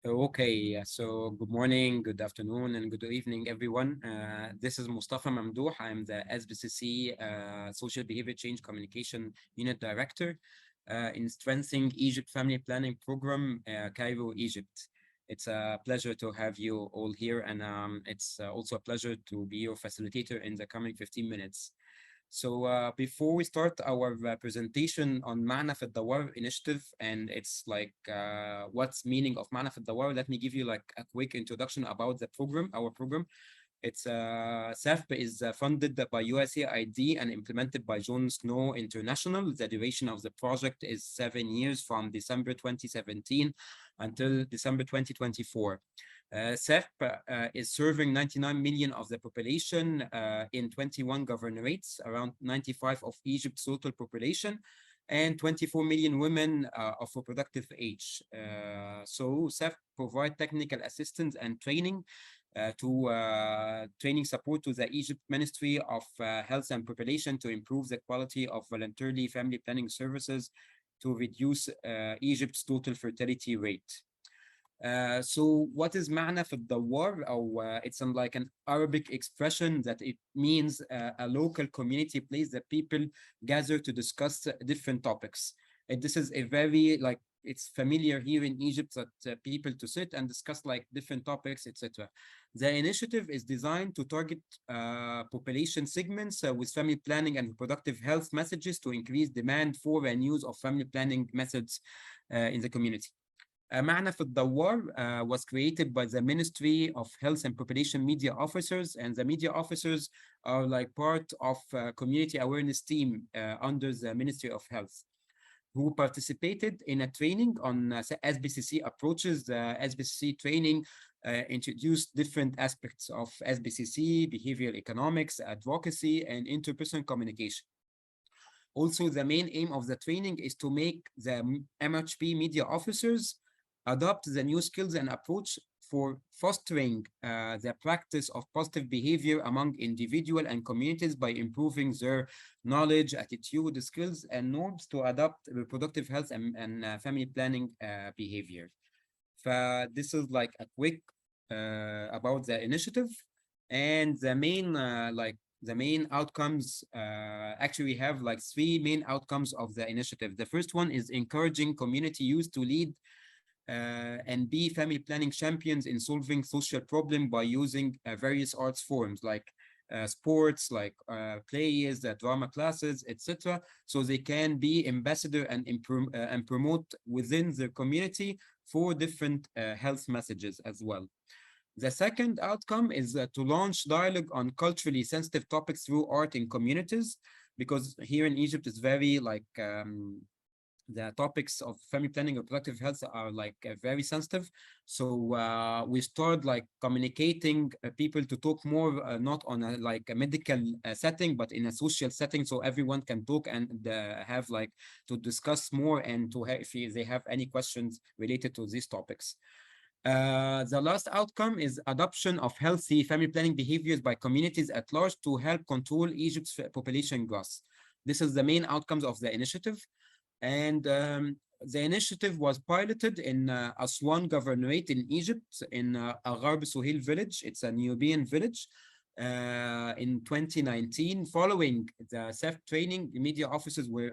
Okay, so good morning, good afternoon, and good evening, everyone. This is Mustafa Mamdouh. I'm the SBCC Social Behavior Change Communication Unit Director in Strengthening Egypt Family Planning Program, Cairo, Egypt. It's a pleasure to have you all here, and it's also a pleasure to be your facilitator in the coming 15 minutes. So before we start our presentation on Ma'na في الدوار initiative and it's like what's meaning of Ma'na في الدوار, let me give you like a quick introduction about the program, our program. It's SAFP is funded by USAID and implemented by John Snow International. The duration of the project is 7 years from December 2017 until December 2024. SEP is serving 99 million of the population in 21 governorates, around 95 of Egypt's total population, and 24 million women of reproductive age. So SEP provide technical assistance and training to training support to the Egypt Ministry of Health and Population to improve the quality of voluntarily family planning services to reduce Egypt's total fertility rate. So what is معنى في الدوار أو it's like an Arabic expression that it means a local community place that people gather to discuss different topics. And this is a very like it's familiar here in Egypt that people to sit and discuss like different topics, etc. The initiative is designed to target population segments with family planning and reproductive health messages to increase demand for and use of family planning methods in the community. معنى في الدوار was created by the Ministry of Health and Population Media Officers, and the media officers are like part of community awareness team under the Ministry of Health, who participated in a training on SBCC approaches. The SBCC training introduced different aspects of SBCC, behavioral economics, advocacy, and interpersonal communication. Also, the main aim of the training is to make the MHP media officers adopt the new skills and approach for fostering the practice of positive behavior among individual and communities by improving their knowledge, attitude, skills, and norms to adopt reproductive health and family planning behavior. This is like a quick about the initiative and the main outcomes. Actually, we have like three main outcomes of the initiative. The first one is encouraging community youth to lead and be family planning champions in solving social problem by using various arts forms like sports, like plays, drama classes, etc. So they can be ambassador and promote within the community for different health messages as well. The second outcome is to launch dialogue on culturally sensitive topics through art in communities, because here in Egypt it's very like the topics of family planning and reproductive health are like very sensitive. So we start like communicating people to talk more, not on a like a medical setting, but in a social setting, so everyone can talk and have like to discuss more and to have, if they have any questions related to these topics. The last outcome is adoption of healthy family planning behaviors by communities at large to help control Egypt's population growth. This is the main outcomes of the initiative. And the initiative was piloted in Aswan Governorate in Egypt, in Agharb Suhail village. It's a Nubian village. In 2019, following the SEF training, the media officers were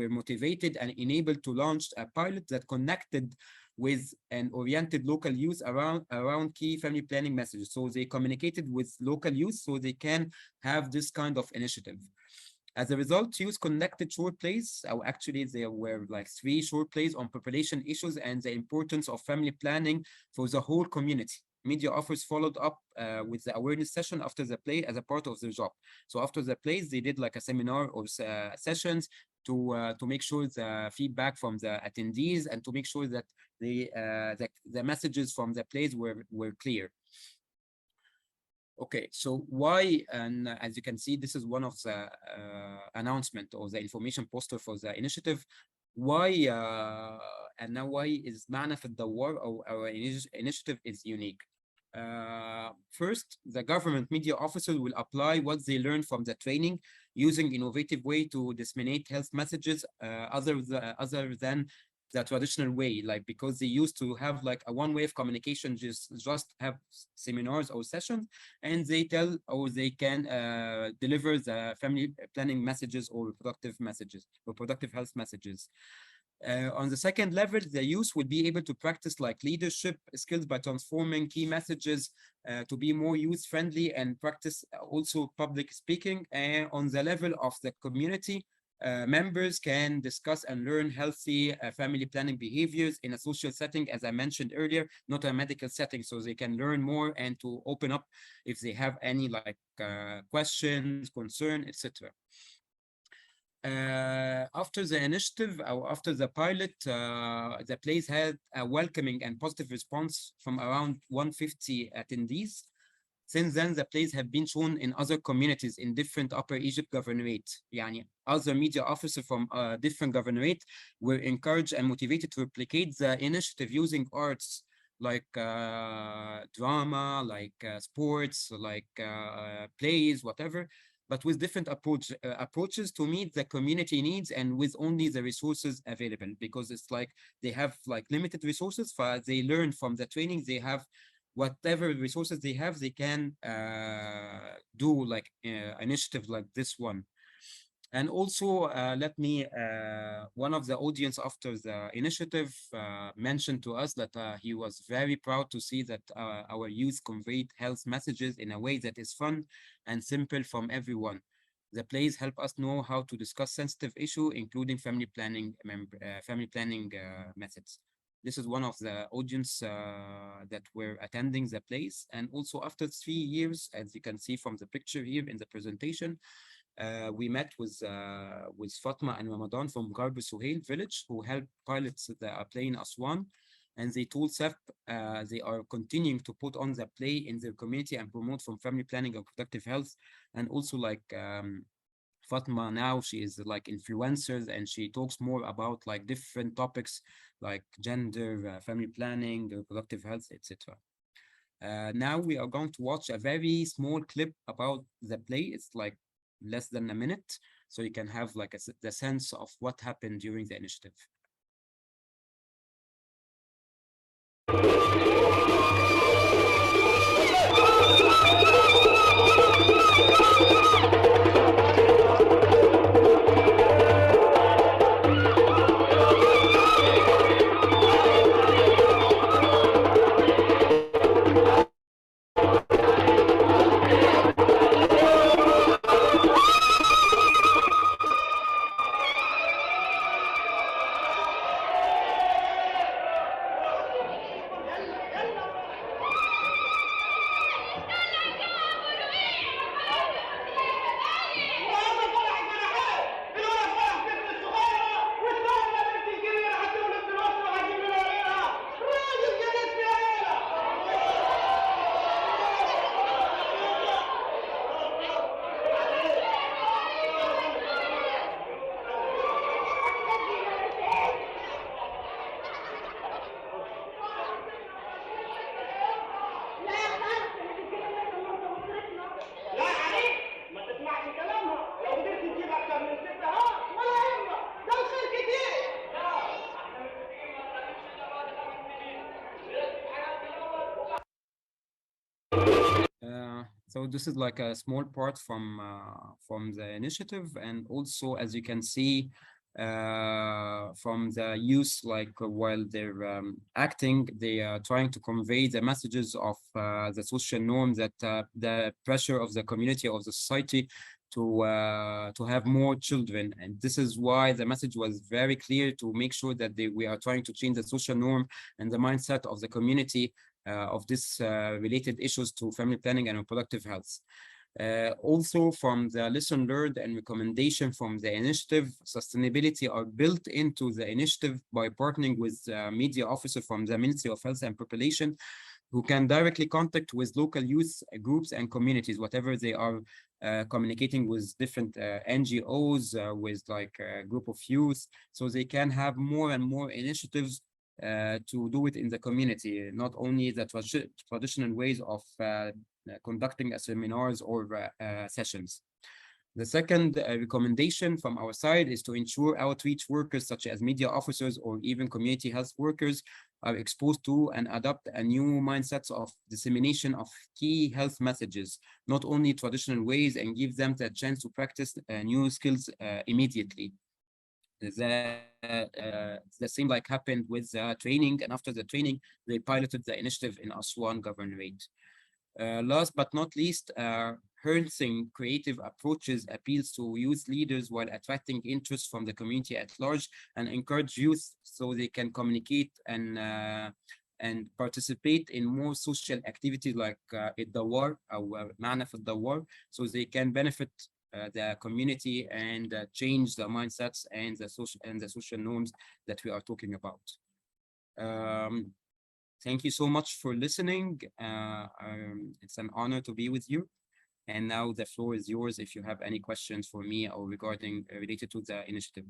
motivated and enabled to launch a pilot that connected with and oriented local youth around key family planning messages. So they communicated with local youth so they can have this kind of initiative. As a result, youth conducted short plays, or actually there were like 3 short plays on population issues and the importance of family planning for the whole community. Media offers followed up with the awareness session after the play as a part of their job. So after the plays, they did like a seminar or sessions to make sure the feedback from the attendees and to make sure that the messages from the plays were clear. Okay, so why, and as you can see, this is one of the announcement or the information poster for the initiative. Why, and now why is معنى في الدوار or our initiative is unique? First, the government media officers will apply what they learned from the training using innovative way to disseminate health messages other than the traditional way, like because they used to have like a one way of communication, just have seminars or sessions, and they tell or they can deliver the family planning messages or reproductive messages or reproductive health messages. On the second level, the youth will be able to practice like leadership skills by transforming key messages to be more youth friendly, and practice also public speaking. And on the level of the community, members can discuss and learn healthy family planning behaviors in a social setting, as I mentioned earlier, not a medical setting, so they can learn more and to open up if they have any like questions, concern, etc. After the initiative or after the pilot, the place had a welcoming and positive response from around 150 attendees. Since then, the plays have been shown in other communities in different Upper Egypt Governorate. Yani, other media officers from different governorate were encouraged and motivated to replicate the initiative using arts like drama, like sports, like plays, whatever, but with different approaches to meet the community needs and with only the resources available, because it's like they have like limited resources, but they learn from the training they have. Whatever resources they have, they can do like initiative like this one. And also, let me, one of the audience after the initiative mentioned to us that he was very proud to see that our youth conveyed health messages in a way that is fun and simple from everyone. The plays help us know how to discuss sensitive issue, including family planning methods. This is one of the audience that were attending the plays. And also after 3 years, as you can see from the picture here in the presentation, we met with Fatma and Ramadan from Garb Suhail village, who helped pilot the play in Aswan. And they told SEP they are continuing to put on the play in their community and promote from family planning and reproductive health. And also like Fatma now, she is like influencers and she talks more about like different topics like gender, family planning, reproductive health, etc. Now we are going to watch a very small clip about the play. It's like less than a minute, so you can have like the sense of what happened during the initiative. So this is like a small part from the initiative, and also as you can see from the youth, like while they're acting, they are trying to convey the messages of the social norm, that the pressure of the community, of the society to have more children. And this is why the message was very clear, to make sure that we are trying to change the social norm and the mindset of the community of this related issues to family planning and reproductive health. Also, from the lesson learned and recommendation from the initiative, sustainability are built into the initiative by partnering with media officer from the Ministry of Health and Population, who can directly contact with local youth groups and communities, whatever they are communicating with different NGOs, with like a group of youth, so they can have more and more initiatives to do it in the community, not only the traditional ways of conducting seminars or sessions. The second recommendation from our side is to ensure outreach workers, such as media officers or even community health workers, are exposed to and adopt a new mindsets of dissemination of key health messages, not only traditional ways, and give them the chance to practice new skills immediately. The same like happened with the training, and after the training, they piloted the initiative in Aswan Governorate. Last but not least, harnessing creative approaches appeals to youth leaders while attracting interest from the community at large, and encourage youth so they can communicate and participate in more social activities like Dawar or معنا في الدوار, so they can benefit the community and change the mindsets and the social norms that we are talking about. Um, Thank you so much for listening. It's an honor to be with you. And now the floor is yours if you have any questions for me or regarding related to the initiative.